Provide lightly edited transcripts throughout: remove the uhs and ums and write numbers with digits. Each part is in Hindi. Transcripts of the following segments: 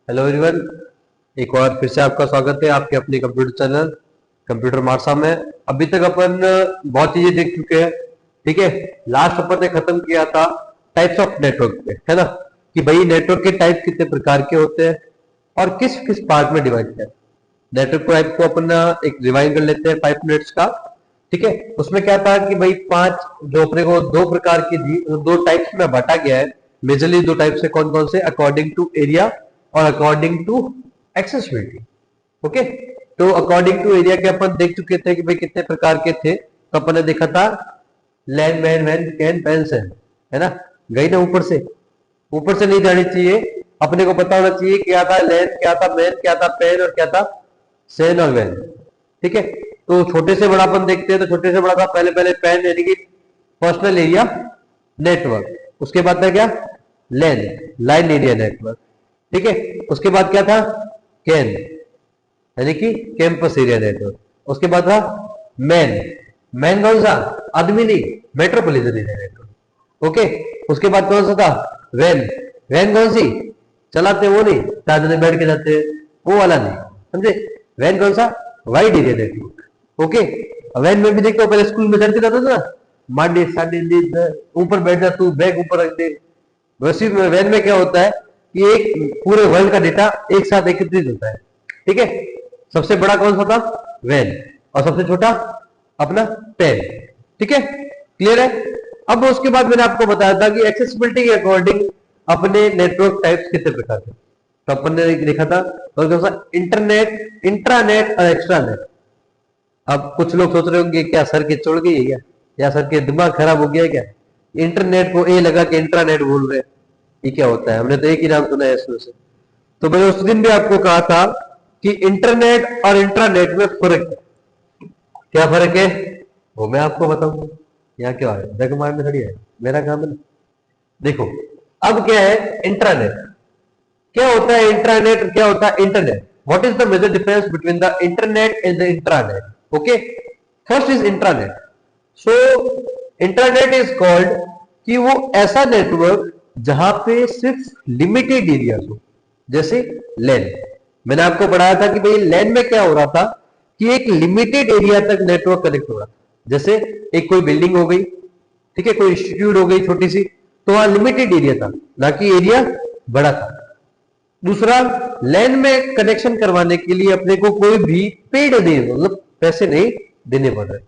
Hello everyone. एक और फिर से आपका स्वागत है आपके अपने कंप्यूटर चैनल कंप्यूटर मार्सा में। अभी तक अपन बहुत चीजें देख चुके हैं। ठीक है, लास्ट अपन ने खत्म किया था टाइप्स ऑफ नेटवर्क पे, है ना, कि भाई नेटवर्क के टाइप कितने प्रकार के होते हैं और किस किस पार्ट में डिवाइड किया है। नेटवर्क टाइप को अपन एक रिवाइंड कर लेते हैं 5 मिनट्स का। ठीक है, उसमें क्या था कि भाई पांच जो अपने को दो प्रकार की दो टाइप्स में बांटा गया है। मेजरली दो टाइप्स है, कौन कौन से, अकॉर्डिंग टू एरिया और अकॉर्डिंग टू एक्सेसिबिलिटी। ओके, तो अकॉर्डिंग टू एरिया के अपन देख चुके थे कि भाई कितने प्रकार के थे। तो अपन ने देखा था लैन मैन वैन कैन पैन सैन, है ना। गई ना ऊपर से नहीं जानी चाहिए, अपने को पता होना चाहिए क्या था लैन, क्या था मैन, क्या था पैन और क्या था सैन और वैन। ठीक है, तो छोटे से बड़ा अपन देखते हैं। तो छोटे से बड़ा था पहले पहले पैन यानी कि पर्सनल एरिया नेटवर्क। उसके बाद था क्या, लैन लाइन एरिया नेटवर्क। ठीक है, उसके बाद क्या था कैन यानी कि कैंपस एरिया नेटवर्क। उसके बाद था मैन, मैन कौन सा, आदमी नहीं, मेट्रोपॉलिटन एरिया नेटवर्क। ओके, उसके बाद कौन सा था वैन, वैन कौन सी, चलाते वो नहीं, चादर बैठ के जाते वो वाला नहीं, समझे। वैन कौन सा, वाइड एरिया नेटवर्क। ओके, वैन में भी देखो पहले स्कूल में चढ़ते जाता था ना, मांडी साडी ऊपर बैठ जा तू, बैग ऊपर रख दे। वैसे वैन में क्या होता है कि एक पूरे वर्ल्ड का डेटा एक साथ एकत्रित होता है। ठीक है, सबसे बड़ा कौन सा था वैन और सबसे छोटा अपना पेन। ठीक है, क्लियर है। अब उसके बाद मैंने आपको बताया था कि एक्सेसिबिलिटी के अकॉर्डिंग अपने नेटवर्क टाइप्स कितने प्रकार थे। तो अपन ने देखा था कौन सा, इंटरनेट, इंट्रानेट और एक्स्ट्रानेट। अब कुछ लोग सोच रहे होंगे क्या सर की चढ़ गई है क्या, या सर के दिमाग खराब हो गया है क्या, इंटरनेट को ए लगा के इंट्रानेट बोल रहे हैं, ये क्या होता है, हमने तो एक ही नाम सुना है इसमें से। तो मैंने उस दिन भी आपको कहा था कि इंटरनेट और इंट्रानेट में फर्क है। क्या फर्क है वो मैं आपको बताऊंगा। यहाँ क्या है, जग मारने खड़ी है, मेरा काम है ना। देखो, अब क्या है इंट्रानेट, क्या होता है इंट्रानेट, क्या होता है internet. What is the major difference between the internet and the intranet. Okay, first is intranet. So internet is called कि वो ऐसा नेटवर्क जहां पे सिर्फ लिमिटेड एरिया हो, जैसे लैन। मैंने आपको पढ़ाया था कि भाई लैन में क्या हो रहा था कि एक लिमिटेड एरिया तक नेटवर्क कनेक्ट हो रहा था। जैसे एक कोई बिल्डिंग हो गई, ठीक है, कोई इंस्टीट्यूट हो गई छोटी सी, तो वहां लिमिटेड एरिया था, ना कि एरिया बड़ा था। दूसरा, लैन में कनेक्शन करवाने के लिए अपने को कोई भी पेड नहीं, मतलब पैसे नहीं देने पड़ रहे।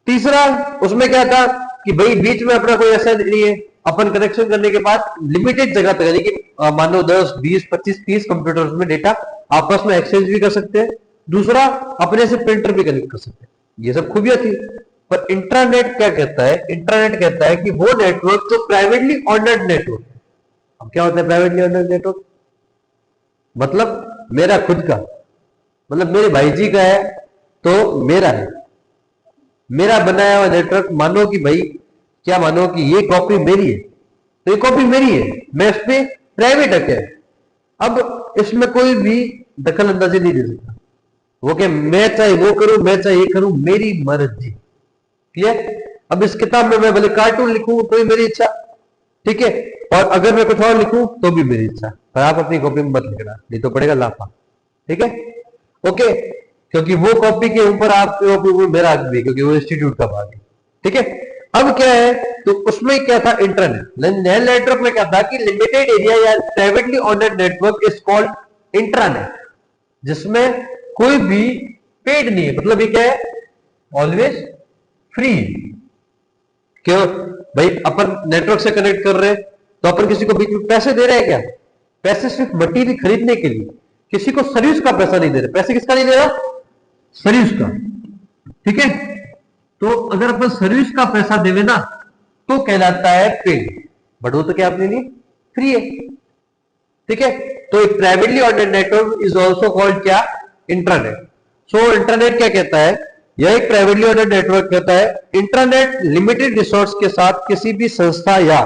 तीसरा, उसमें क्या था कि भाई बीच में अपना कोई ऐसा नहीं है, अपन कनेक्शन करने के बाद लिमिटेड जगह तक, यानी कि मान लो 10 20 25 30 कंप्यूटर्स में डेटा आपस में एक्सचेंज भी कर सकते हैं। दूसरा, अपने से प्रिंटर भी कनेक्ट कर सकते हैं। ये सब खूबियां थी। पर इंट्रानेट क्या कहता है, इंट्रानेट कहता है कि वो नेटवर्क जो प्राइवेटली ऑनर्ड नेटवर्क। अब क्या होता है प्राइवेटली ऑनर्ड नेटवर्क, मतलब मेरा खुद का, मतलब मेरे भाई जी का है तो मेरा है, मेरा बनाया हुआ नेटवर्क। मानो कि भाई, क्या मानो कि ये कॉपी मेरी है, तो ये कॉपी मेरी है, मैं इस पे प्राइवेट हक है। अब इसमें कोई भी दखल अंदाजी नहीं दे सकता। वो क्या, मैं चाहे वो करूं, मैं चाहे ये करूं, मेरी मर्जी। क्लियर। अब इस किताब में मैं भले कार्टून लिखूं तो ही मेरी इच्छा, ठीक है, और अगर मैं कुछ और लिखूं तो भी मेरी इच्छा, पर आप अपनी कॉपी में मत लिखना, नहीं तो पड़ेगा लाफा। ठीक है, ओके, क्योंकि वो कॉपी के ऊपर आपके ऊपर मेरा हक भी, क्योंकि वो इंस्टीट्यूट का भाग है। ठीक है, अब क्या है, तो उसमें क्या था इंटरनेट, नैन नेटवर्क में क्या था कि लिमिटेड एरिया या privately honoured network is called intranet, जिसमें कोई भी पेड नहीं है, मतलब ये क्या है, ऑलवेज फ्री। क्यों भाई, अपन नेटवर्क से कनेक्ट कर रहे हैं तो अपन किसी को बीच में पैसे दे रहे हैं क्या, पैसे सिर्फ मटीरियल खरीदने के लिए, किसी को सर्विस का पैसा नहीं दे रहे। पैसे किसका नहीं दे रहा, सर्विस का। ठीक है, तो अगर अपन सर्विस का पैसा देवे ना तो कहलाता है पेड, बट वो तो क्या अपने लिए फ्री है। ठीक है, तो एक privately honoured network is also called क्या, इंट्रानेट। सो इंटरनेट क्या कहता है, यह एक प्राइवेटली ऑनर्ड नेटवर्क कहता है इंटरनेट लिमिटेड रिसोर्स के साथ किसी भी संस्था या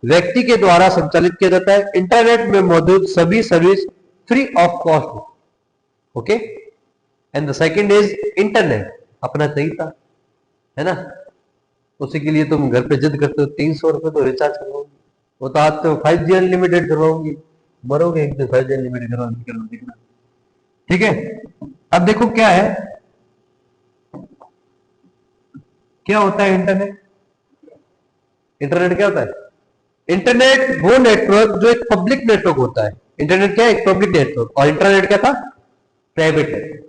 व्यक्ति के द्वारा संचालित किया जाता है। इंटरनेट में मौजूद सभी service free of cost. Okay, and the second is internet अपना सही था, है ना। उसी के लिए तुम घर पे जिद करते हो 300 रुपए तो रिचार्ज करवाओगी, वो तो आज तो 5G अनलिमिटेड करवाऊंगी, मरोगे एक दिन, फर्ज अनलिमिटेड करो देखना। ठीक है, अब देखो क्या है, क्या होता है इंटरनेट। इंटरनेट क्या होता है? इंटरनेट वो नेटवर्क जो एक पब्लिक नेटवर्क होता है। इंटरनेट क्या है? एक पब्लिक नेटवर्क। और इंटरनेट क्या था? Private network.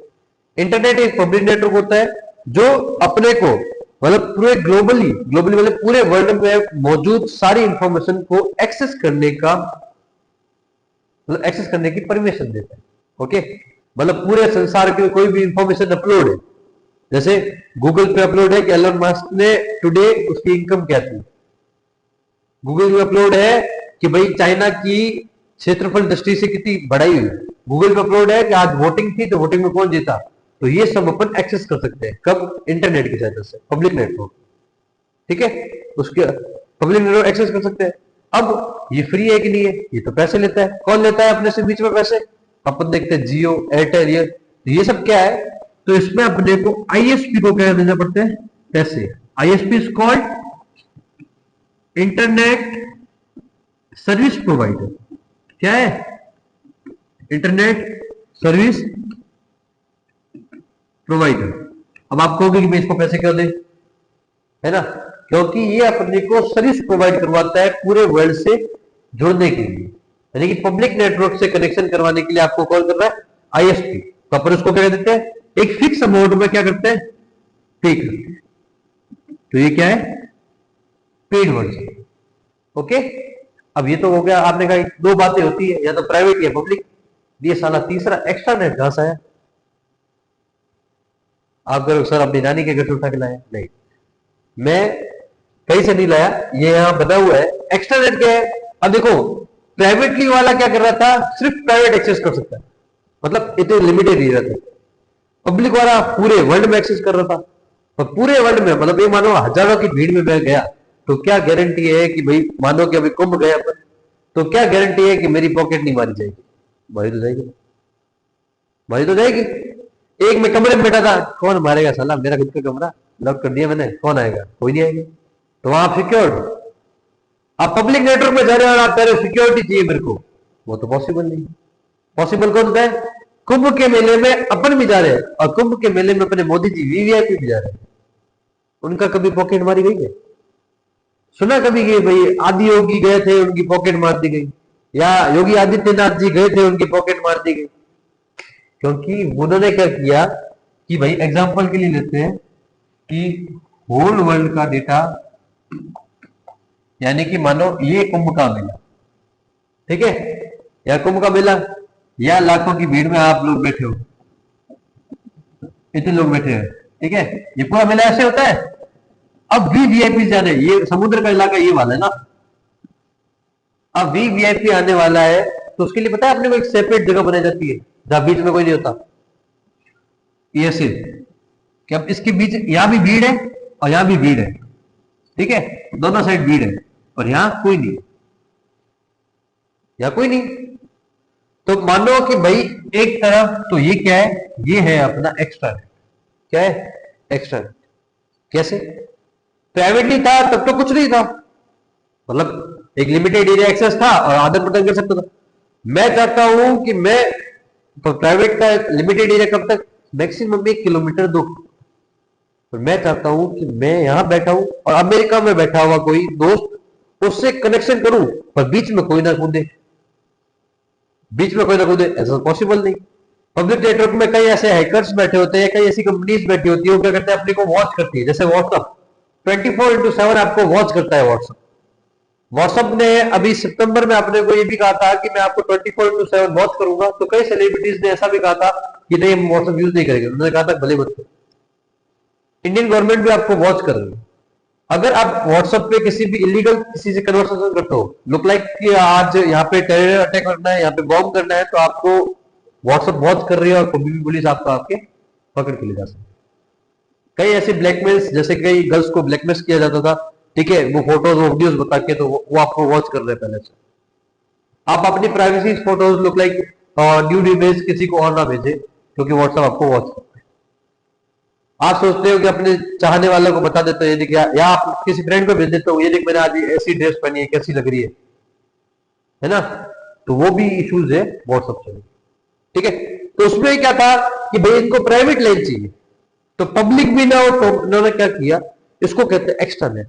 इंटरनेट एक पब्लिक नेटवर्क होता है जो अपने को मतलब पूरे ग्लोबली ग्लोबली मतलब पूरे वर्ल्ड में मौजूद सारी इंफॉर्मेशन को एक्सेस करने का मतलब एक्सेस करने की परमिशन देता है। ओके, मतलब पूरे संसार के कोई भी इंफॉर्मेशन अपलोड है, जैसे गूगल पे अपलोड है कि एलन मस्क ने टुडे उसकी इनकम क्या थी। गूगल पे अपलोड है कि भाई चाइना की क्षेत्रफल दृष्टि से कितनी बढ़ाई हुई। गूगल पे अपलोड है कि आज वोटिंग थी तो वोटिंग में कौन जीता। तो ये सब अपन एक्सेस कर सकते हैं कब? इंटरनेट की सहायता से, पब्लिक नेटवर्क। ठीक है, उसके पब्लिक नेटवर्क एक्सेस कर सकते हैं। अब ये फ्री है कि नहीं है? ये तो पैसे लेता है। कौन लेता है अपने से बीच में पैसे? अपन देखते हैं जियो, एयरटेल, ये सब क्या है? तो इसमें अपने को आईएसपी को क्या देना पड़ते हैं? पैसे। ISP is called internet service provider. क्या है? Internet service provider. अब आप कहोगे कि मैं इसको पैसे क्यों दें, है ना? क्योंकि ये अपने को सर्विस प्रोवाइड करवाता है पूरे वर्ल्ड से जुड़ने के लिए, यानी कि पब्लिक नेटवर्क से कनेक्शन करवाने के लिए आपको कॉल कर रहा है आईएसपी। तो अपन उसको क्या देते हैं? एक फिक्स अमाउंट में क्या करते हैं? पे करते हैं। तो ये क्या है? Paid version. ओके, अब ये तो हो गया, आपने कहा दो बातें होती है, या तो प्राइवेट या पब्लिक। ये साला तीसरा एक्स्ट्रा नेट कहां से आया? आप करो सर अपनी नानी के घर से उठा के लाया? नहीं, मैं कहीं से नहीं लाया, ये यहां बना हुआ है। एक्स्ट्रा नेट क्या है? अब देखो, प्राइवेटली वाला क्या कर रहा था? सिर्फ प्राइवेट एक्सेस कर सकता है, मतलब इतने लिमिटेड एरिया था। पब्लिक वाला पूरे वर्ल्ड में एक्सेस कर रहा था। और पूरे वर्ल्ड में मतलब ये मानो हजारों की भीड़ में मैं गया, तो क्या गारंटी है कि भाई मानो कि अभी कुंभ गया पर, तो क्या गारंटी है कि मेरी पॉकेट नहीं मारी जाएगी? मारी तो जाएगी, मारी तो जाएगी। एक मैं कमरे में बैठा था, कौन मारेगा साला, मेरा खुद का कमरा लॉक कर दिया मैंने, कौन आएगा? कोई नहीं आएगा। तो वहां सिक्योर्ड। आप पब्लिक नेटवर्क में जा रहे हो और आप कह रहे हो सिक्योरिटी चाहिए मेरे को, वो तो पॉसिबल नहीं। पॉसिबल कौन सा है? कुंभ के मेले में अपन भी जा रहे हैं, और कुंभ के मेले में अपने मोदी जी वीवीआईपी भी जा रहे हैं। उनका कभी पॉकेट मारी गई है? सुना कभी कि भाई आदि योगी गए थे उनकी पॉकेट मार दी गई, या योगी आदित्यनाथ जी गए थे उनकी पॉकेट मार दी गई? क्योंकि उन्होंने क्या किया कि भाई एग्जांपल के लिए लेते हैं कि होल वर्ल्ड का डेटा, यानी कि मानो ये कुंभ का मेला, ठीक है, या कुंभ का मेला, या लाखों की भीड़ में आप लोग बैठे हो, इतने लोग बैठे हैं, ठीक है, ये पूरा मेला ऐसे होता है। अब वीवीआईपी जाने, ये समुद्र का इलाका ये वाला है ना, अब वीवीआईपी आने वाला है, तो उसके लिए पता है अपने को एक सेपरेट जगह बनाई जाती है जहां बीच में कोई नहीं होता। ये सिर्फ कि अब इसके बीच यहां भी भीड़ है और यहां भी भीड़ है, ठीक है, दोनों साइड भीड़ है, और यहां कोई नहीं, यहां कोई नहीं। तो मानो कि भाई एक तरफ तो ये क्या है? ये है अपना एक्स्ट्रा नेट। क्या है? Extra net. कैसे? प्राइवेटली था तब तो कुछ नहीं था, मतलब एक लिमिटेड एरिया एक्सेस था और आदान प्रदान कर सकता था। मैं चाहता हूं कि मैं तो प्राइवेट का लिमिटेड एरिया कब तक? Maximum 1 kilometre 2। और मैं चाहता हूं कि मैं यहां बैठा हूं और अमेरिका में बैठा हुआ कोई दोस्त उससे कनेक्शन करूं, पर बीच में कोई ना कूदे, बीच में कोई ना कूदे, ऐसा पॉसिबल नहीं। पब्लिक नेटवर्क में कई ऐसे हैकर्स बैठे होते हैं, कई ऐसी कंपनीज बैठी होती है, वो क्या करते हैं? अपने को वॉच करती है, जैसे व्हाट्सअप 24/7 आपको वॉच करता है। व्हाट्सअप ने अभी सितंबर में अपने को ये भी कहा था कि मैं आपको 24/7 वॉच करूंगा, तो कई सेलिब्रिटीज ने ऐसा भी कहा था कि नहीं हम व्हाट्सअप यूज नहीं करेंगे, उन्होंने कहा था भले मत करो। इंडियन गवर्नमेंट भी आपको वॉच कर रही है। अगर आप व्हाट्सएप पे किसी भी इलीगल किसी से कन्वर्सेशन करते हो, लुक लाइक कि आज यहाँ पे टेरर अटैक करना है, यहाँ पे बॉम्ब करना है, तो आपको व्हाट्सएप वॉच कर रही है और कभी भी पुलिस आपको आपके पकड़ के ले जा सकती है। कई ऐसे ब्लैकमेल्स, जैसे कई गर्ल्स को ब्लैकमेल किया जाता था, ठीक है, वो फोटोज वो वीडियोज बता के, तो वो आपको वॉच कर रहे हैं पहले से। आप अपनी privacy photos look like nude image किसी को और ना भेजे, क्योंकि व्हाट्सएप आपको वॉच करता है। आप सोचते हो कि अपने चाहने वालों को बता देते हो, ये देख, या आप किसी फ्रेंड को भेज देते हो, ये देख मैंने आज ऐसी ड्रेस पहनी है, कैसी लग रही है ना? तो वो भी इश्यूज है व्हाट्सएप से। ठीक है, तो उसमें क्या था कि भाई इनको प्राइवेट लाइन चाहिए, तो पब्लिक भी ना हो, तो उन्होंने क्या किया, इसको कहते हैं एक्सटर्नल।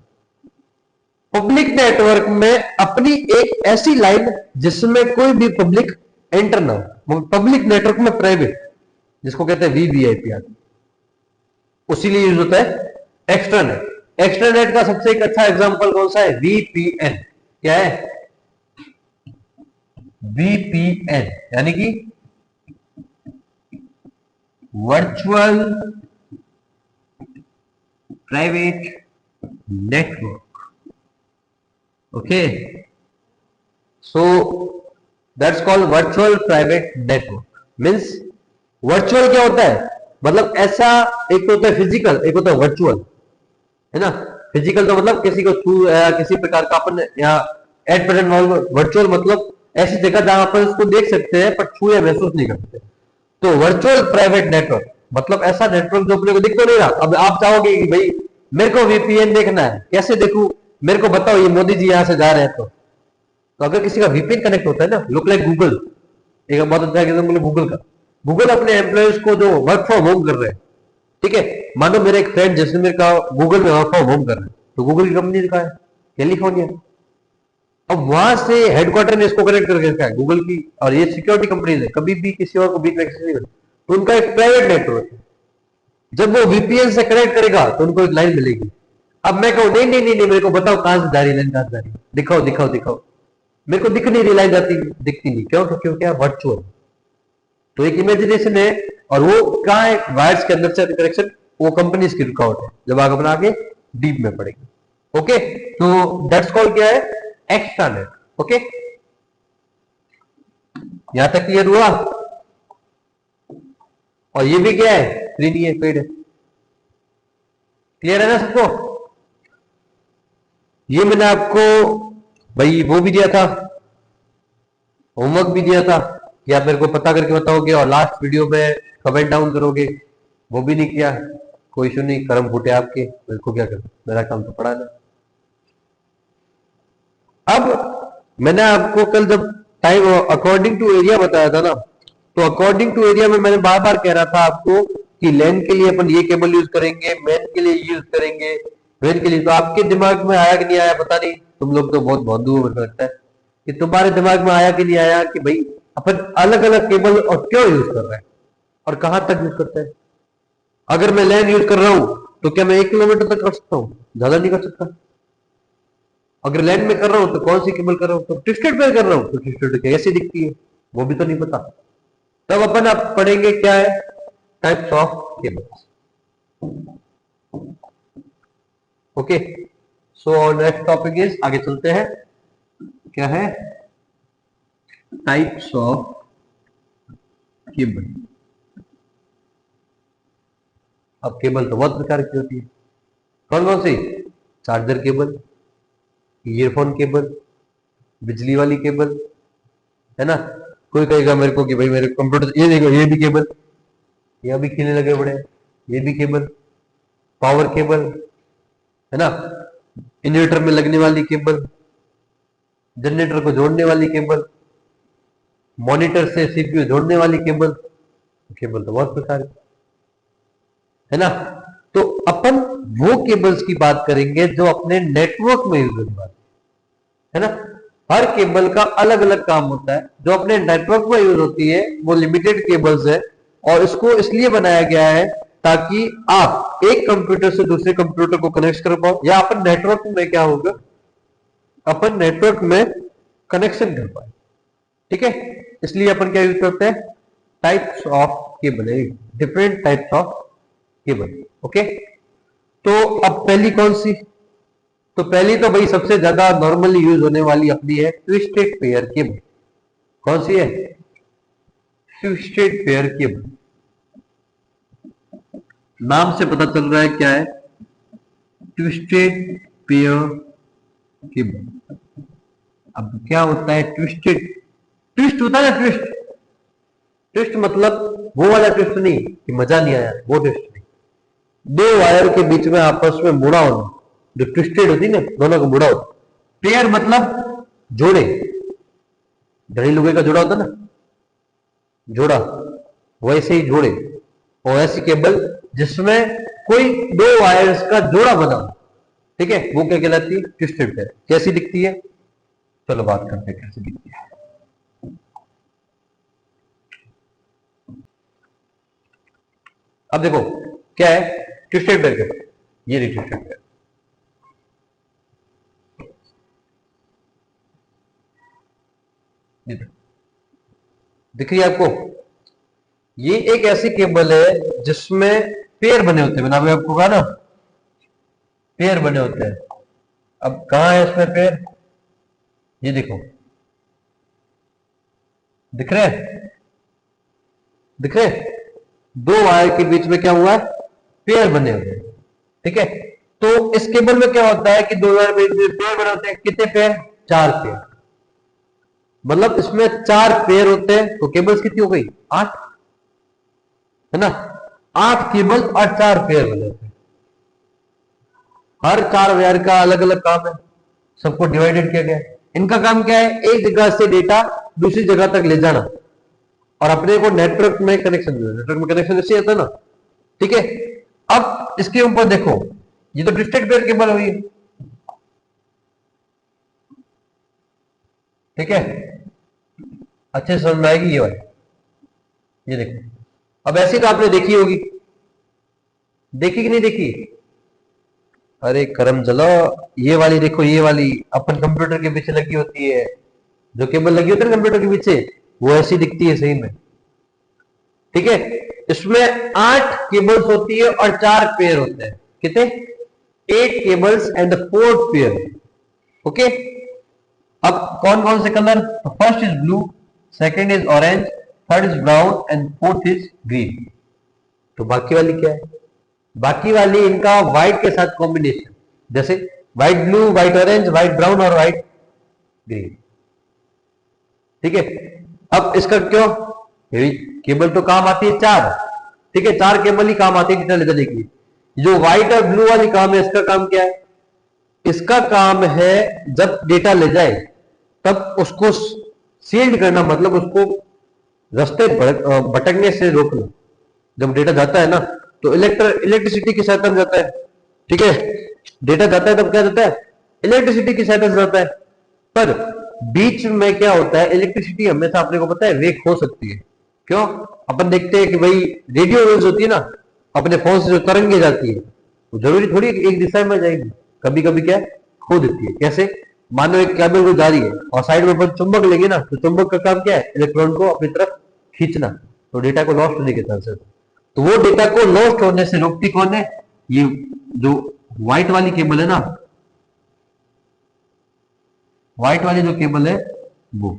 पब्लिक नेटवर्क में अपनी एक ऐसी लाइन जिसमें कोई भी पब्लिक एंटर ना हो, पब्लिक नेटवर्क में प्राइवेट, जिसको कहते हैं वीवीआईपी आदि, उसी लिए यूज होता है एक्सटर्नेट। एक्सटर्नेट का सबसे एक अच्छा एग्जांपल कौन सा है, वीपीएन। क्या है, वीपीएन, यानी कि virtual private network. Okay, so that's called virtual private network. Means virtual क्या होता है, मतलब ऐसा, एक तो होता है फिजिकल, एक होता है वर्चुअल, है ना। फिजिकल तो मतलब किसी को छू किसी प्रकार का अपन यहाँ एट प्रेजेंट, वर्चुअल मतलब ऐसी जगह जहां पर उसको देख सकते हैं पर छू या महसूस नहीं करते। तो वर्चुअल प्राइवेट नेटवर्क मतलब ऐसा नेटवर्क जो अपने को दिख तो नहीं रहा। अब आप चाहोगे कि भाई मेरे को वीपीएन देखना है, कैसे देखूं, मेरे को बताओ, ये मोदी जी यहां से जा रहे हैं तो अगर किसी का वीपीएन कनेक्ट होता है ना, लुक लाइक गूगल, एक बहुत अच्छा एग्जांपल गूगल का। गूगल अपने एम्प्लॉयज को जो वर्क फ्रॉम होम कर रहे हैं, ठीक है, मानो मेरे एक फ्रेंड जैसलमेर का गूगल में वर्क फ्रॉम होम कर रहे हैं, तो गूगल की कंपनी का है कैलिफोर्निया। अब वहां से हेडक्वार्टर ने इसको कनेक्ट करके रखा है गूगल की, और ये सिक्योरिटी कंपनीज है, कभी भी किसी और को बीच में एक्सेस नहीं करती, तो उनका एक प्राइवेट नेटवर्क है। जब वो वीपीएन से कनेक्ट करेगा तो उनको एक लाइन मिलेगी। अब मैं कहूं नहीं नहीं नहीं नहीं, मेरे को बताओ कहां से जा रही लाइन, कहां से जा रही, दिखाओ दिखाओ दिखाओ, मेरे को दिख नहीं रही लाइन जाती, दिखती नहीं, क्यों, तो क्योंकि वर्चुअल, तो एक इमेजिनेशन है। और वो कहाँ है, वायर्स के अंदर से कनेक्शन, वो कंपनीज की रुकावट है, जब आगे बना के डीप में पड़ेगी। ओके, तो दैट्स कॉल्ड क्या है, एक्सट्रानेट। ओके, यहां तक क्लियर हुआ। और ये भी क्या है, फ्री नहीं है, पेड है। क्लियर है ना सबको। ये मैंने आपको भाई वो भी दिया था, होमवर्क भी दिया था कि आप मेरे को पता करके बताओगे, और लास्ट वीडियो में कमेंट डाउन करोगे, वो भी नहीं किया। कोई इशू नहीं, कर्म फूटे आपके, मेरे को क्या करना, मेरा काम तो पड़ा ना। अब मैंने आपको कल जब टाइम अकॉर्डिंग टू एरिया बताया था ना, तो अकॉर्डिंग टू एरिया में मैंने बार बार कह रहा था आपको कि लैन के लिए अपन ये केबल यूज करेंगे, मैन के लिए यूज करेंगे, वेन के लिए। तो आपके दिमाग में आया कि नहीं आया पता नहीं, तुम लोग तो बहुत बहादुर हो, मुझे लगता है कि तुम्हारे दिमाग में आया कि नहीं आया कि भाई अपन अलग अलग केबल और क्यों यूज कर रहे हैं और कहां तक यूज करते हैं। अगर मैं लैन यूज कर रहा हूं तो क्या मैं 1 किलोमीटर तक कर सकता हूं, ज्यादा नहीं कर सकता। अगर लैंड में कर रहा हूं तो कौन सी केबल कर रहा हूं, तो ट्विस्टेड पे कर रहा हूं तो ट्विस्टेड कैसी दिखती है वो भी तो नहीं पता। तब अपन आप पढ़ेंगे क्या है, types of cables. Okay, so next topic is, आगे चलते हैं, क्या है, टाइप्स ऑफ केबल। अब केबल तो बहुत प्रकार की होती है, कौन कौन सी, चार्जर केबल, ईयरफोन केबल, बिजली वाली केबल, है ना। कोई कहेगा मेरे को कि भाई मेरे कंप्यूटर, ये देखो ये भी केबल, ये अभी खींचने लगे बड़े, ये भी केबल, पावर केबल, है ना, इन्वर्टर में लगने वाली केबल, जनरेटर को जोड़ने वाली केबल, मॉनिटर से सीपीयू जोड़ने वाली केबल। केबल तो बहुत प्रकार है ना। तो अपन वो केबल्स की बात करेंगे जो अपने नेटवर्क में यूज होने वाली है ना। हर केबल का अलग अलग काम होता है, जो अपने नेटवर्क में यूज होती है वो लिमिटेड केबल्स है, और इसको इसलिए बनाया गया है ताकि आप एक कंप्यूटर से दूसरे कंप्यूटर को कनेक्ट कर पाओ, या अपन नेटवर्क में क्या होगा, अपन नेटवर्क में कनेक्शन कर पाए। ठीक है, इसलिए अपन क्या यूज करते हैं, types of cable, different types of cable. Okay, तो अब पहली कौन सी, तो पहली तो भाई सबसे ज्यादा नॉर्मली यूज होने वाली अपनी है ट्विस्टेड पेयर केबल। कौन सी है, ट्विस्टेड पेयर केबल। नाम से पता चल रहा है क्या है, ट्विस्टेड पेयर केबल। अब क्या होता है ट्विस्टेड, ट्विस्ट होता है ना, ट्विस्ट, ट्विस्ट मतलब वो वाला ट्विस्ट नहीं कि मजा नहीं आया, वो ट्विस्ट नहीं, दो वायर के बीच में आपस में मुड़ा होना, जो ट्विस्टेड होती है ना, दोनों को मुड़ा होता। पेयर मतलब जोड़े, धड़ी लुगाई का जोड़ा होता ना, जोड़ा, वैसे ही जोड़े, और ऐसी केबल जिसमें कोई दो वायर्स का जोड़ा बना हो, ठीक है, वो क्या कहलाती है? Twisted pair. कैसी दिखती है? चलो बात करते हैं कैसे दिखती है। अब देखो क्या है ट्विस्टेड पेयर केबल, ये रही ट्विस्टेड पेयर। दिख रही है आपको? ये एक ऐसी केबल है जिसमें पेयर बने होते हैं, मैंने अभी आपको कहा ना, पेयर बने होते हैं। अब कहां है इसमें पेयर? ये देखो, दिख रहे हैं? दिख रहे हैं? दो वायर के बीच में क्या हुआ है? पेयर बने हुए हैं, ठीक है। तो इस केबल में क्या होता है कि दो वायर के बीच में पेयर बने होते हैं। कितने पेयर? 4 पेयर। मतलब इसमें 4 पेयर होते हैं, तो केबल्स कितनी हो गई? 8, है ना? 8 केबल और 4 पेयर बने होते हैं। हर 4 वायर का अलग अलग काम है, सबको डिवाइडेड किया गया है। इनका काम क्या है? एक जगह से डेटा दूसरी जगह तक ले जाना और अपने को नेटवर्क में कनेक्शन देना। नेटवर्क में कनेक्शन ऐसे आता है ना, ठीक है। अब इसके ऊपर देखो, ये तो ट्विस्टेड पेयर केबल हुई, ठीक है, अच्छे समझ में आएगी ये वाली। ये देखो, अब ऐसी तो आपने देखी होगी, देखी कि नहीं देखी? अरे करम चलो, ये वाली देखो, ये वाली अपन कंप्यूटर के पीछे लगी होती है, जो केबल लगी होती है ना कंप्यूटर के पीछे, वो ऐसी दिखती है सही में, ठीक है। इसमें 8 केबल्स होती है और 4 पेयर होते हैं। कितने? 8 केबल्स एंड 4 पेयर, ओके। अब कौन कौन से colour? First is blue, second is orange, third is brown and fourth is green. तो बाकी वाली क्या है? बाकी वाली इनका व्हाइट के साथ कॉम्बिनेशन, जैसे white blue, white orange, white brown और व्हाइट ग्रीन, ठीक है। अब इसका क्यों? केबल तो काम आती है 4, ठीक है, 4 केबल ही काम आती है कितना ले जाने की। जो व्हाइट और ब्लू वाली काम है, इसका काम क्या है? इसका काम है जब डेटा ले जाए तब उसको सील्ड करना, मतलब उसको रास्ते भटकने से रोकना। जब डेटा जाता है ना, तो इलेक्ट्रिसिटी की सहायता से जाता है, ठीक है। डेटा जाता है तब क्या जाता है? इलेक्ट्रिसिटी की सहायता से जाता है। पर बीच में क्या होता है? इलेक्ट्रिसिटी हमेशा अपने को पता है वे खो सकती है। क्यों? अपन देखते हैं कि भाई रेडियो वेव्स होती है ना, अपने फोन से जो तरंगे जाती है, वो जरूरी थोड़ी एक दिशा में जाएगी, कभी कभी क्या खो देती है। कैसे? मानो एक केबल को जा रही है और साइड में अपन चुंबक लेंगे ना, तो चुंबक का काम क्या है? इलेक्ट्रॉन को अपनी तरफ खींचना, तो डेटा को लॉस्ट होने के चांसेस। तो वो डेटा को लॉस्ट होने से रोकती कौन है? ये जो व्हाइट वाली केबल है ना, व्हाइट वाली जो केबल है वो,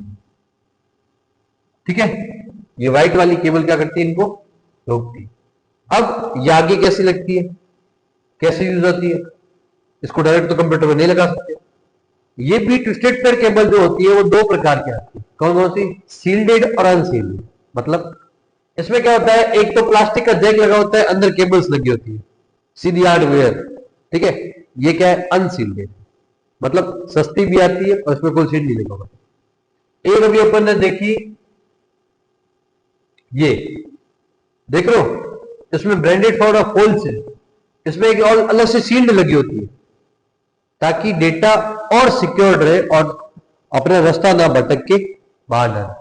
ठीक है। ये व्हाइट वाली केबल क्या करती है? इनको रोकती। अब ये आगे कैसी लगती है, कैसे यूज होती है? इसको डायरेक्ट तो कंप्यूटर में नहीं लगा सकते। ये भी ट्विस्टेड पेयर केबल जो होती है वो 2 प्रकार की आती है। कौन कौन सी? सील्डेड और अनसील्ड। मतलब इसमें क्या होता है? एक तो प्लास्टिक का जैक लगा होता है, अंदर केबल्स लगी होती है, सीधी हार्डवेयर, ठीक है। ये क्या है? अनसील्डेड, मतलब सस्ती भी आती है और इसमें कोई सील नहीं लगा होगा। एक अभी अपन ने देखी, ये देख लो, इसमें ब्रांडेड फॉर होल्स है, इसमें एक और अलग से सील्ड लगी होती है ताकि डेटा और सिक्योर रहे और अपना रास्ता ना भटक के बाहर ना।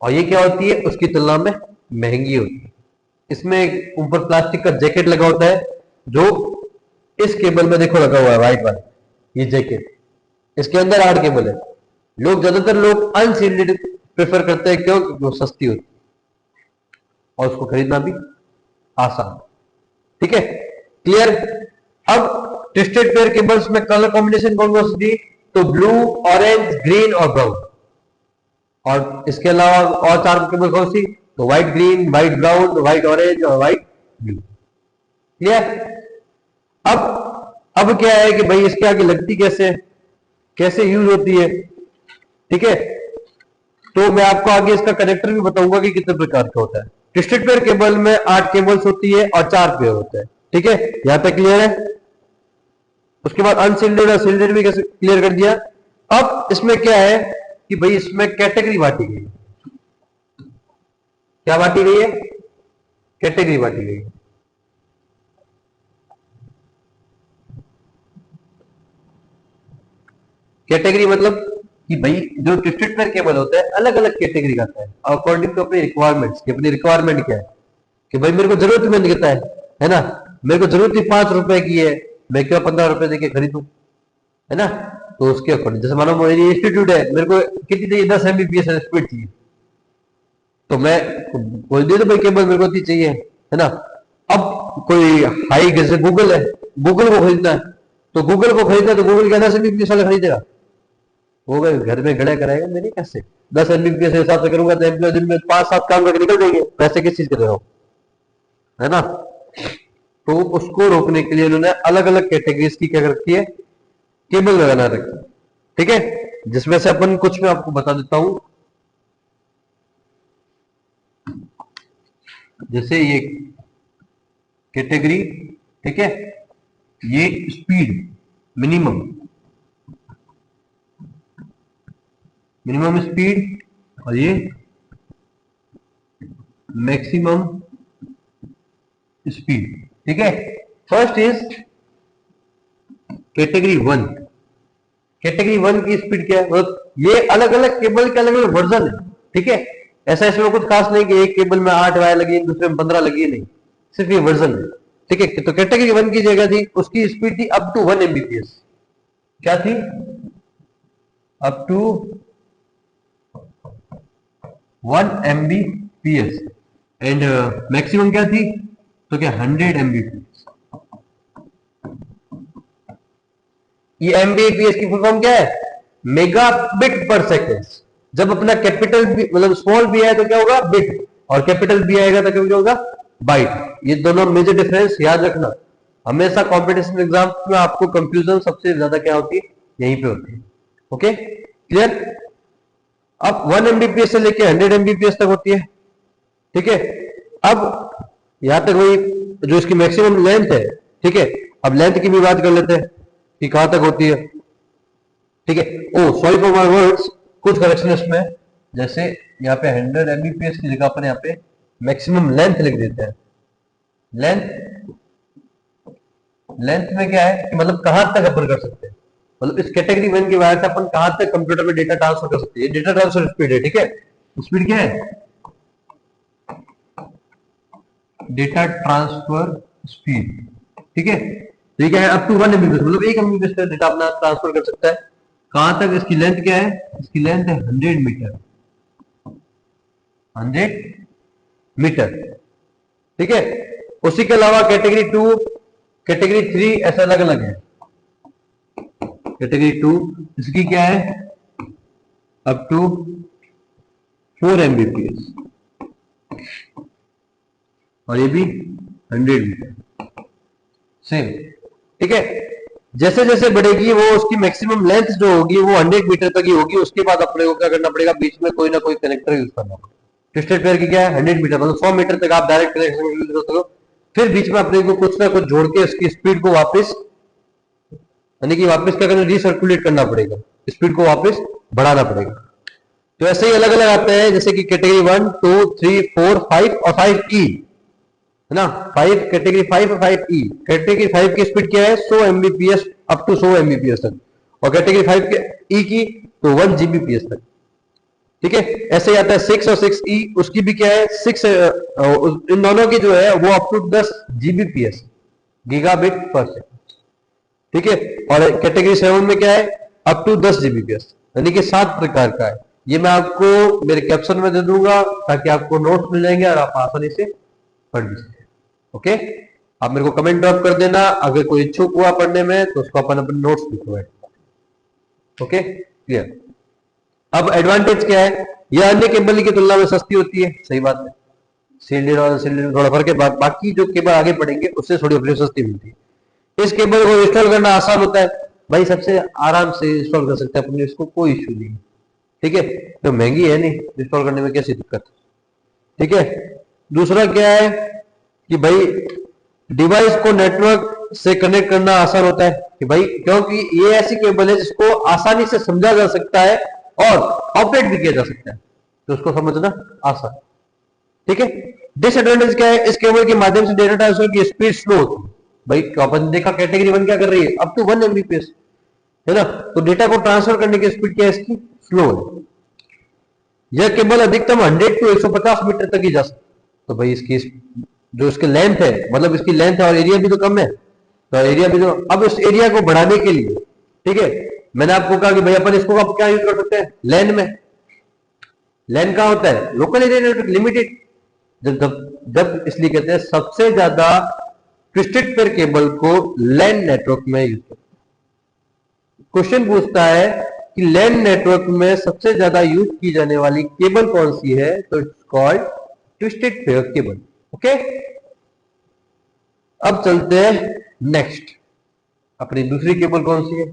और ये क्या होती है? उसकी तुलना में महंगी होती है। इसमें ऊपर प्लास्टिक का जैकेट लगा होता है, जो इस केबल में देखो लगा हुआ है, व्हाइट वाला ये जैकेट, इसके अंदर 8 केबल है। ज्यादातर लोग अनसील्ड प्रेफर करते हैं, क्यों? क्योंकि वो सस्ती होती है और उसको खरीदना भी आसान, ठीक है। क्लियर? अब ट्विस्टेड पेयर केबल्स में कलर कॉम्बिनेशन कौन कौन सी थी? तो ब्लू, ऑरेंज, ग्रीन और ब्राउन। और इसके अलावा और 4 केबल कौन सी? तो white green, white brown, white orange और व्हाइट ब्लू। क्लियर? अब क्या है कि भाई इसके आगे लगती कैसे, कैसे यूज होती है, ठीक है। तो मैं आपको आगे इसका कनेक्टर भी बताऊंगा कि कितने प्रकार का होता है। ट्विस्टेड पेयर केबल में 8 केबल्स होती है और 4 पेयर होते हैं, ठीक है। यहां तक क्लियर है? उसके बाद अनसील्डेड और सील्डेड भी कैसे क्लियर कर दिया। अब इसमें क्या है कि भाई इसमें कैटेगरी बांटी गई। क्या बांटी गई है? कैटेगरी बांटी गई। कैटेगरी मतलब कि भाई जो ट्विस्टेड पेयर केबल होता है अलग अलग कैटेगरी का आता है अकॉर्डिंग टू अपनी रिक्वायरमेंट्स की। अपनी रिक्वायरमेंट क्या है कि भाई मेरे को जरूरतमंद कितना है ना, मेरे को जरूरत ही 5 रुपए की है, मैं क्यों 15 रुपए देके खरीदूं, है ना। तो उसके अकॉर्डिंग जैसे मानो मेरी इंस्टीट्यूट है, मेरे को कितनी चाहिए, 10 एमबीपीएस स्पीड चाहिए, तो मैं बोल दे दो भाई केबल मेरे को इतनी चाहिए, है ना। अब कोई हाई जैसे गूगल है, गूगल को खरीदना है, तो गूगल को खरीदना तो गूगल क्या 10 एमबीपीएस वाला खरीदेगा? वो घर में गड़ा कराएगा मेरे कैसे? 10 एमबीपीएस हिसाब से करूंगा तो एम्प्लॉय दिन में 5-7 काम करके निकल जाएंगे, पैसे किस चीज के रहे हो, है ना। तो उसको रोकने के लिए उन्होंने अलग अलग कैटेगरीज की क्या रखी है, केबल लगाना रखी है, ठीक है। जिसमें से अपन कुछ मैं आपको बता देता हूं। जैसे ये कैटेगरी, ठीक है, ये स्पीड मिनिमम स्पीड और ये मैक्सिमम स्पीड, ठीक है। First is category 1। कैटेगरी 1 की स्पीड क्या है? ये अलग अलग केबल के अलग अलग वर्जन है, ठीक है। ऐसा इसमें कुछ खास नहीं कि एक केबल में 8 वायर लगी है, दूसरे में 15 लगी है, नहीं, सिर्फ ये वर्जन है, ठीक है। तो कैटेगरी 1 की जगह थी, उसकी स्पीड थी अप टू 1 एमबीपीएस। क्या थी? Up to 1 Mbps. And maximum क्या थी? तो क्या 100 एमबीपीएस। ये एमबीपीएस की फुल फॉर्म क्या है? मेगाबिट पर सेकेंड। जब अपना कैपिटल मतलब स्मॉल बी आए तो क्या होगा? बिट, और कैपिटल बी आएगा तो क्या होगा? बाइट। ये दोनों मेजर डिफरेंस याद रखना। हमेशा कॉम्पिटिशन एग्जाम में आपको कंफ्यूजन सबसे ज्यादा क्या होती है? यहीं पे होती है। Okay, clear. अब 1 एमबीपीएस से लेके 100 एमबीपीएस तक होती है, ठीक है। अब यहां तक वही जो इसकी मैक्सिमम लेंथ है, ठीक है। अब लेंथ की भी बात कर लेते हैं कि कहां तक होती है, ठीक है। ओ सॉरी फॉर माय वर्ड्स, कुछ करेक्शन इसमें। जैसे यहाँ पे 100 एमबीपीएस की जगह पर यहाँ पे मैक्सिमम लेंथ लिख देते हैं। लेंथ में क्या है कि मतलब कहां तक अपन कर सकते हैं, मतलब इस कैटेगरी 1 की वायर से अपन कहां तक कंप्यूटर में डेटा ट्रांसफर कर सकते हैं। डेटा ट्रांसफर स्पीड है, ठीक है। स्पीड क्या है? डेटा ट्रांसफर स्पीड, ठीक है। तो ये क्या है? अप टू 1 एमबीपीएस, मतलब 1 एमबीपीएस का डेटा अपना ट्रांसफर कर सकता है। कहां तक? इसकी लेंथ क्या है? इसकी लेंथ है 100 मीटर, 100 मीटर, ठीक है। उसी के अलावा कैटेगरी 2, कैटेगरी 3 ऐसा अलग अलग है। कैटेगरी 2 इसकी क्या है? अप टू 4 एमबीपीएस, और ये भी 100 मीटर, सेम, ठीक है। जैसे जैसे बढ़ेगी वो उसकी मैक्सिमम लेंथ जो होगी वो 100 मीटर तक ही होगी। उसके बाद अपने को क्या करना पड़ेगा? बीच में कोई ना कोई कनेक्टर यूज करना पड़ेगा। ट्विस्टेड पेयर की क्या है? 100 मीटर, मतलब 100 मीटर तक आप डायरेक्ट कनेक्शन यूज कर सकते हो। फिर बीच में अपने को कुछ ना कुछ जोड़ के उसकी स्पीड को वापस, यानी कि वापस क्या करना? रिसर्कुलेट करना पड़ेगा, स्पीड को वापस बढ़ाना पड़ेगा। तो ऐसे ही अलग अलग आते हैं, जैसे कि कैटेगरी 1, 2, 3, 4, 5 और 5E, है ना। 5 कैटेगरी 5 और 5E। कैटेगरी 5 की स्पीड क्या है? 100 एमबीपीएस, अप टू 100 एमबीपीएस तक। और कैटेगरी 5 के ई की तो 1 जीबीपीएस तक, ठीक है। ऐसे ही आता है 6 और 6E, उसकी भी क्या है? 6, इन दोनों की जो है वो up to 10 Gbps, gigabit per second, ठीक है। और कैटेगरी 7 में क्या है? अप टू 10 जीबीपीएस, यानी कि 7 प्रकार का है। ये मैं आपको मेरे कैप्शन में दे दूंगा ताकि आपको नोट्स मिल जाएंगे और आप आसानी से पढ़ भी सकते हैं। ओके, आप मेरे को कमेंट ड्रॉप कर देना अगर कोई इच्छुक हुआ पढ़ने में, तो उसको अपन अपने नोट्स भी प्रोवाइड। Okay, clear. अब एडवांटेज क्या है? यह अन्य केबल की तुलना में सस्ती होती है, सही बात है। सिलेंडर और सिलेंडर थोड़ा फर्क है, बाकी जो केबल आगे पढ़ेंगे उससे थोड़ी अपनी सस्ती मिलती है। इस केबल को इंस्टॉल करना आसान होता है, भाई सबसे आराम से इंस्टॉल कर सकते हैं अपने, इसको कोई इश्यू नहीं, ठीक है। तो महंगी है नहीं, इंस्टॉल करने में कैसी दिक्कत, ठीक है। दूसरा क्या है कि भाई डिवाइस को नेटवर्क से कनेक्ट करना आसान होता है कि भाई, क्योंकि ये ऐसी केबल है जिसको आसानी से समझा जा सकता है और ऑपरेट भी किया जा सकता है, तो उसको समझना आसान। ठीक है, डिसएडवांटेज क्या है, इस केबल के माध्यम से डेटा ट्रांसफर की स्पीड स्लो होती है। भाई अपन ने देखा कैटेगरी 1 क्या कर रही है, अब तो 1 एमबीपीएस है ना, तो डेटा को ट्रांसफर करने की स्पीड क्या है इसकी, स्लो है। यह केबल अधिकतम 100 टू 150 मीटर तक ही जा सकता है। तो भाई इसकी जो इसकी लेंथ है, मतलब इसकी लेंथ है और एरिया भी तो कम है, तो एरिया भी तो, अब इस एरिया को बढ़ाने के लिए, ठीक है, मैंने आपको कहा कि भाई अपन इसको अब क्या यूज कर सकते हैं, लैन में। लैन कहां होता है, लोकल एरिया नेटवर्क लिमिटेड। जब इसलिए कहते हैं सबसे ज्यादा ट्विस्टेड पेयर केबल को लैन नेटवर्क में यूज करते हैं। क्वेश्चन पूछता है कि लैन नेटवर्क में सबसे ज्यादा यूज की जाने वाली केबल कौन सी है, तो it's called twisted pair cable. Okay, अब चलते हैं नेक्स्ट, अपनी दूसरी केबल कौन सी है,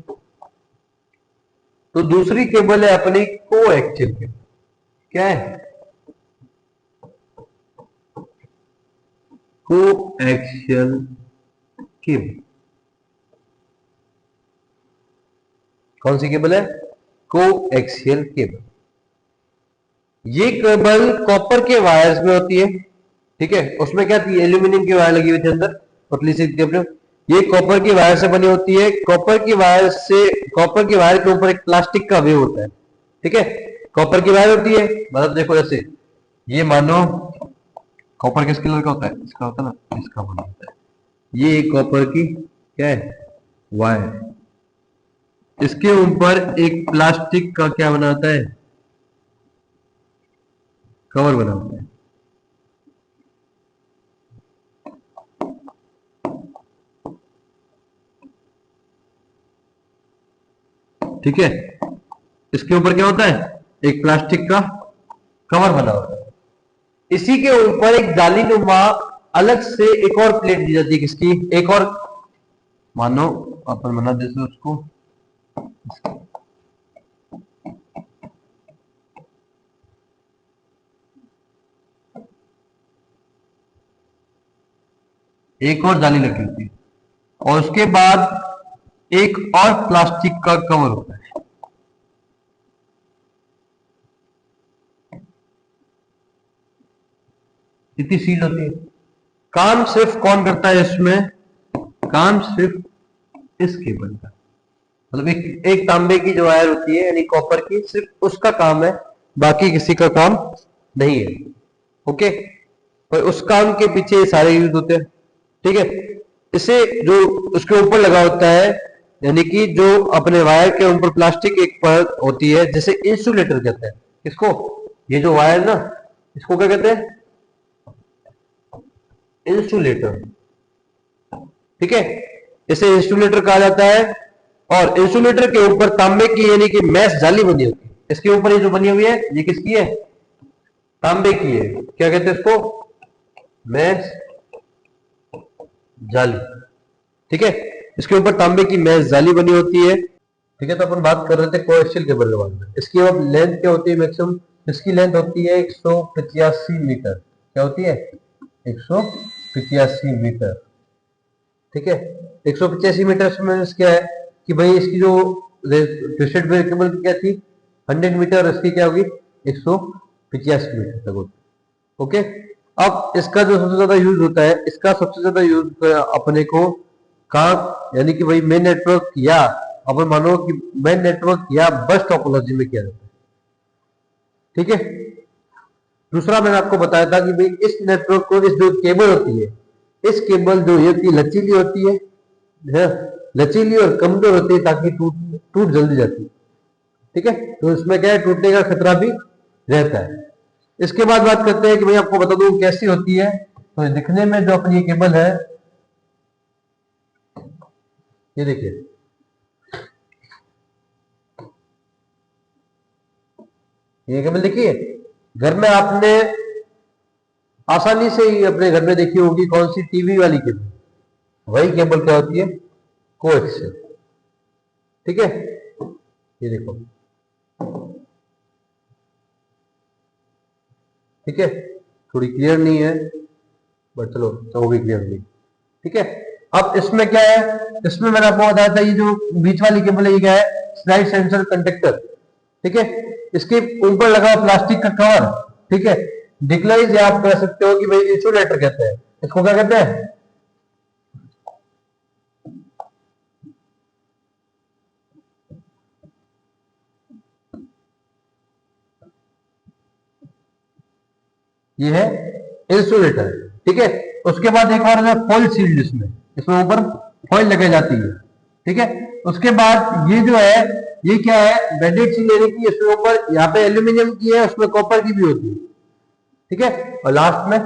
तो दूसरी केबल है अपनी कोएक्सियल केबल। क्या है, कोएक्सियल केबल। कौन सी केबल है, कोएक्सियल केबल। ये केबल कॉपर के वायर्स में होती है, ठीक है, उसमें क्या थी, एल्यूमिनियम की वायर लगी हुई थी अंदर, पतली सी केबल। ये कॉपर की वायर से बनी होती है। कॉपर की वायर के ऊपर एक प्लास्टिक का वेव होता है, ठीक है, कॉपर की वायर होती है, मतलब देखो ऐसे, ये मानो कॉपर किस कलर का होता है, इसका होता है ना, इसका बना होता है। ये एक कॉपर की क्या है, वायर, इसके ऊपर एक प्लास्टिक का क्या बना होता है, कवर बना होता है। ठीक है, इसके ऊपर क्या होता है, एक प्लास्टिक का कवर बना होता है। इसी के ऊपर एक जालीनुमा अलग से एक और प्लेट दी जाती है, किसकी, एक और, मानो अपन बना देते उसको, एक और जाली लगी होती है, और उसके बाद एक और प्लास्टिक का कवर होता है। इतनी सील होती है। काम सिर्फ कौन करता है इसमें, काम सिर्फ इस केबल का, मतलब एक तांबे की जो वायर होती है यानी कॉपर की, सिर्फ उसका काम है, बाकी किसी का काम नहीं है। ओके, पर उस काम के पीछे सारे यूज होते हैं। ठीक है, इसे जो उसके ऊपर लगा होता है, यानी कि जो अपने वायर के ऊपर प्लास्टिक एक परत होती है, जिसे इंसुलेटर कहते हैं। इसको, ये जो वायर ना, इसको क्या कहते हैं, इंसुलेटर। ठीक है, इसे इंसुलेटर कहा जाता है। और इंसुलेटर के ऊपर तांबे की यानी कि मैश जाली बनी होती है। इसके ऊपर ये जो बनी हुई है ये किसकी है, तांबे की है। क्या कहते हैं इसको, मैश जाली। ठीक है, इसके ऊपर तांबे की मैश जाली बनी होती है। ठीक है, तो अपन बात कर रहे थे कोएक्सियल केबल के बारे में। इसकी अब लेंथ क्या होती है, मैक्सिमम इसकी लेंथ होती है 185 मीटर। क्या होती है, 185 मीटर। ठीक है, 185 मीटर में क्या है कि भाई इसकी जो ट्विस्टेड पेयर केबल की क्या थी 100 मीटर, इसकी क्या होगी 185 मीटर तक होती। ओके, अब इसका जो सबसे ज्यादा यूज होता है, इसका सबसे ज्यादा यूज अपने को कहाँ, यानी कि भाई मेन नेटवर्क, या अपन मानो कि मेन नेटवर्क या बस टोपोलॉजी में किया जाता है। ठीक है, दूसरा मैंने आपको बताया था कि भाई इस नेटवर्क को, इस जो केबल होती है, इस केबल जो ये होती है लचीली होती है, लचीली और कमजोर होती है, ताकि टूट टूट जल्दी जाती है। ठीक है, तो इसमें क्या है, टूटने का खतरा भी रहता है। इसके बाद बात करते हैं कि भाई आपको बता दूं कैसी होती है। तो दिखने में जो अपनी ये केबल है, ये देखिए, ये केबल देखिए, घर में आपने आसानी से ही अपने घर में देखी होगी, कौन सी, टीवी वाली केबल। वही केबल क्या होती है, कोएक्सियल। ठीक है, ये देखो, ठीक है, थोड़ी क्लियर नहीं है, बट चलो हो गई क्लियर नहीं। ठीक है, अब इसमें क्या है, इसमें मैंने आपको बताया था, ये जो बीच वाली केबल है ये क्या है, स्लाइड सेंसर कंडक्टर। ठीक है, इसके ऊपर लगा हुआ प्लास्टिक का कवर, ठीक है, डिक्लाइज या आप कह सकते हो कि भाई इंसुलेटर कहते हैं, इसको क्या कहते हैं? ये है इंसुलेटर, ठीक है। उसके बाद एक और है फॉइल शील्ड, इसमें इसमें ऊपर फॉइल लगाई जाती है, ठीक है। उसके बाद ये जो है ये क्या है? बेडेड शील्ड, यानी कि इसमें ऊपर यहाँ पे एल्यूमिनियम की है, उसमें कॉपर की भी होती है, ठीक है। और लास्ट में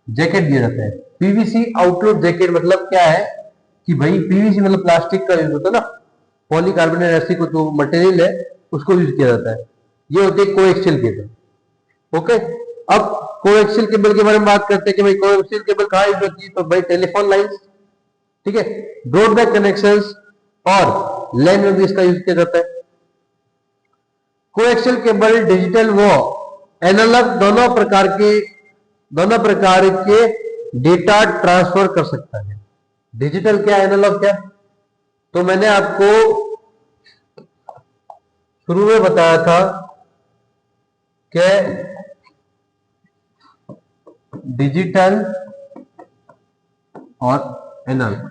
जैकेट दिया जाता है, पीवीसी आउटलुक जैकेट। मतलब क्या है कि भाई पीवीसी मतलब प्लास्टिक का यूज होता है ना, पॉलीकार्बोनेट ऐसी कुछ जो मटेरियल है उसको यूज किया जाता है। ये होती है कोएक्सियल केबल, ओके। अब कोएक्सियल केबल के बारे में बात करते हैं कि भाई कोएक्सियल केबल कहाँ यूज होती है, तो भाई टेलीफोन लाइंस, ठीक है, ब्रॉडबैंड कनेक्शंस और लैंड में भी इसका यूज किया जाता है। कोएक्सियल केबल डिजिटल व एनालॉग दोनों प्रकार के डेटा ट्रांसफर कर सकता है। डिजिटल क्या, एनालॉग क्या? तो मैंने आपको शुरू में बताया था कि डिजिटल और एनालॉग,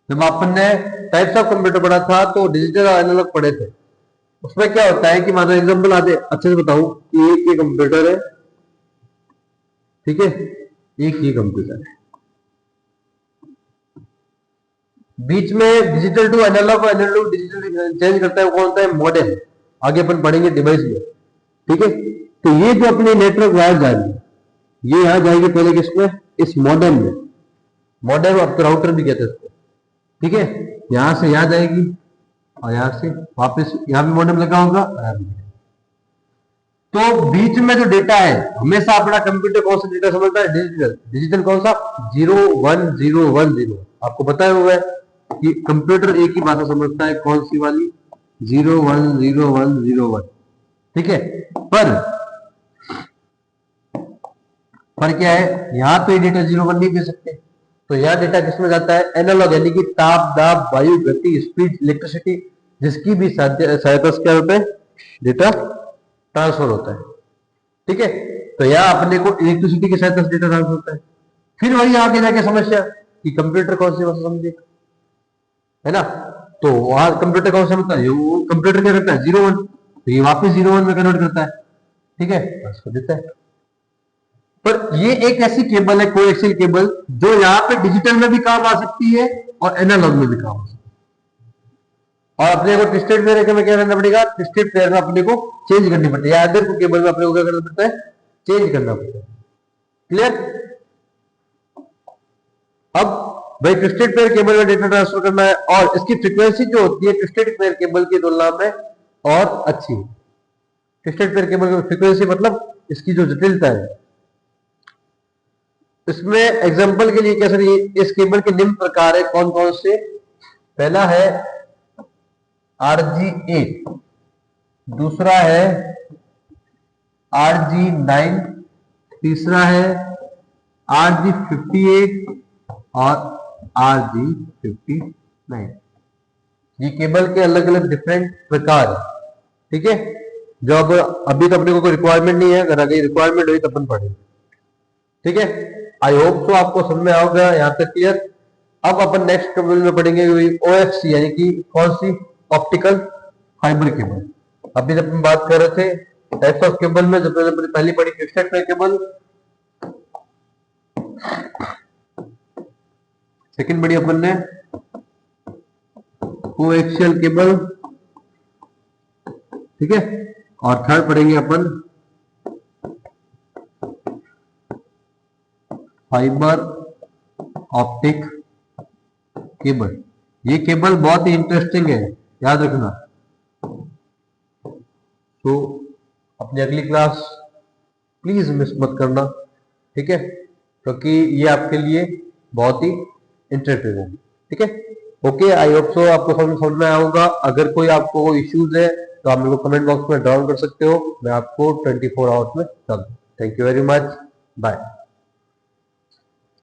जब आपने टाइप्स ऑफ कंप्यूटर पढ़ा था तो डिजिटल और एनालॉग पढ़े थे। उसमें क्या होता है कि मान लो एग्जांपल आते अच्छे से बताऊं कि एक ये कंप्यूटर है, ठीक है, एक ये कंप्यूटर है, बीच में डिजिटल टू एनालॉग और एनालॉग डिजिटल चेंज करता है, वो कौन सा है? मॉडेम। आगे अपन पढ़ेंगे डिवाइस में, ठीक है। तो ये जो अपनी नेटवर्क वायर जा रही है, ये यहां जाएगी पहले किसमें? इस मॉडेम में। मॉडेम अब तो राउटर भी कहते हैं इसको, ठीक है। यहां से यहां जाएगी और यहां से वापस यहां भी मॉडेम लगा होगा, तो बीच में जो डेटा है हमेशा अपना कंप्यूटर कौन सा डेटा समझता है? डिजिटल। डिजिटल कौन सा? 01010। आपको पता हुआ है कि कंप्यूटर एक ही भाषा समझता है, कौन सी वाली? 010101, ठीक है। पर क्या है, यहां पे डेटा 01 नहीं दे सकते, तो यह डेटा किसमें जाता है? एनालॉग, यानी कि ताप, दाब, वायु, गति, स्पीड, इलेक्ट्रिसिटी, जिसकी भी सहायता से क्या होता है? डेटा ट्रांसफर होता है, ठीक है। तो यह अपने को इलेक्ट्रिसिटी की सहायता से डेटा ट्रांसफर होता है। फिर वही आगे जाके समस्या कि कंप्यूटर कौन सी भाषा समझेगा, है ना। तो वहां कंप्यूटर कौन सा समझता है? वो कंप्यूटर क्या करता है? 01, तो ये वापस 01 में कन्वर्ट करता है, ठीक है, उसको देता है। पर ये एक ऐसी केबल है कोएक्सियल केबल जो यहाँ पे डिजिटल में भी काम आ सकती है और एनालॉग में भी काम आ सकती है। और अपने को ट्विस्टेड पेयर में क्या करना पड़ेगा? ट्विस्टेड पेयर में अपने को चेंज करनी पड़ती है, अदर को केबल में अपने को क्या करना पड़ता है? चेंज करना पड़ता है। क्लियर? अब भाई ट्विस्टेड पेयर केबल में डेटा ट्रांसफर करना है और इसकी फ्रीक्वेंसी जो होती है ट्विस्टेड पेयर केबल की तुलना में और अच्छी है। ट्विस्टेड पेयर केबल की फ्रीक्वेंसी मतलब इसकी जो जटिलता है, इसमें एग्जांपल के लिए कैसे, इस केबल के निम्न प्रकार है, कौन कौन से? पहला है RG8, दूसरा है RG9, तीसरा है RG58 और RG59। ये केबल के अलग अलग डिफरेंट प्रकार है, ठीक है। जो अब अभी तो अपने को कोई रिक्वायरमेंट नहीं है, अगर आगे रिक्वायरमेंट हुई तो अपन पढ़ेंगे, ठीक है। आई होप तो आपको समझ में आओगे यहाँ तक क्लियर। अब अपन नेक्स्ट केबल में पढ़ेंगे OFC, यानी कि कौन सी? Optical fibre cable. अभी जब हम बात कर रहे थे टाइप्स ऑफ केबल में, जब मैंने पहली पढ़ी फिक्स्ड पेयर केबल, सेकंड पढ़ी अपन ने कोएक्सियल केबल, ठीक है, और थर्ड पढ़ेंगे अपन फाइबर ऑप्टिक केबल। ये केबल बहुत ही इंटरेस्टिंग है, याद रखना। तो अपनी अगली क्लास प्लीज मिस मत करना, ठीक है, क्योंकि ये आपके लिए बहुत ही इंटरेस्टिंग होगी, ठीक है। ओके, आई होप सो आपको समझ में आया होगा। अगर कोई आपको कोई इश्यूज है तो आप मेरे को कमेंट बॉक्स में डाउन कर सकते हो, मैं आपको 24 आवर्स में डाल दूँ। Thank you very much, bye.